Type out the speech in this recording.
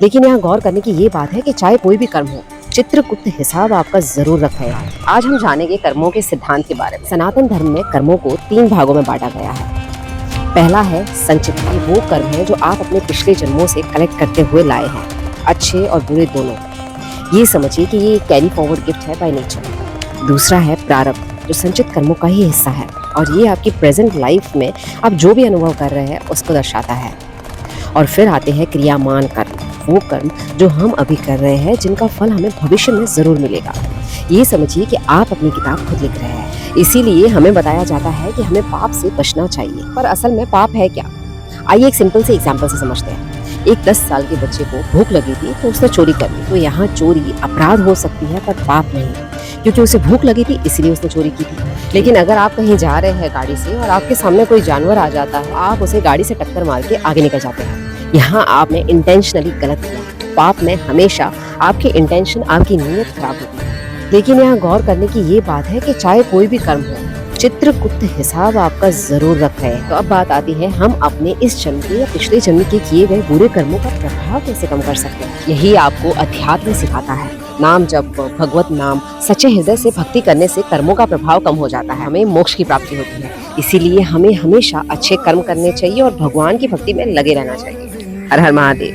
लेकिन यहाँ गौर करने की ये बात है कि चाहे कोई भी कर्म हो, चित्रगुप्त हिसाब आपका जरूर रखेगा। आज हम जानेंगे कर्मों के सिद्धांत के बारे में। सनातन धर्म में कर्मों को 3 भागों में बांटा गया है। पहला है संचित, वो कर्म है जो आप अपने पिछले जन्मों से कलेक्ट करते हुए लाए हैं, अच्छे और बुरे दोनों। ये समझिए कि ये कैरी फॉरवर्ड गिफ्ट है बाय नेचर। दूसरा है प्रारब्ध, जो संचित कर्मों का ही हिस्सा है और ये आपकी प्रेजेंट लाइफ में आप जो भी अनुभव कर रहे हैं उसको दर्शाता है। और फिर आते हैं क्रियामान कर्म, वो कर्म जो हम अभी कर रहे हैं जिनका फल हमें भविष्य में जरूर मिलेगा। ये समझिए कि आप अपनी किताब खुद लिख रहे हैं, इसीलिए हमें बताया जाता है कि हमें पाप से बचना चाहिए। पर असल में पाप है क्या? आइए एक सिंपल से एग्जाम्पल से समझते हैं। एक 10 साल के बच्चे को भूख लगी थी तो उसने चोरी कर ली। तो यहाँ चोरी अपराध हो सकती है पर पाप नहीं, क्योंकि उसे भूख लगी थी इसलिए उसने चोरी की थी। लेकिन अगर आप कहीं जा रहे हैं गाड़ी से और आपके सामने कोई जानवर आ जाता है, आप उसे गाड़ी से टक्कर मार के आगे निकल जाते हैं, यहाँ आपने इंटेंशनली गलत किया। पाप में हमेशा आपकी इंटेंशन, आपकी नीयत खराब होती है। लेकिन यहाँ गौर करने की ये बात है कि चाहे कोई भी कर्म हो, चित्रगुप्त हिसाब आपका जरूर रखा है। तो अब बात आती है, हम अपने इस जन्म के या पिछले जन्म के किए गए बुरे कर्मों का प्रभाव कैसे कम कर सकते हैं। यही आपको अध्यात्म सिखाता है। नाम जप, भगवत नाम, सच्चे हृदय से भक्ति करने से कर्मों का प्रभाव कम हो जाता है, हमें मोक्ष की प्राप्ति होती है। इसीलिए हमें हमेशा अच्छे कर्म करने चाहिए और भगवान की भक्ति में लगे रहना चाहिए। हर हर महादेव।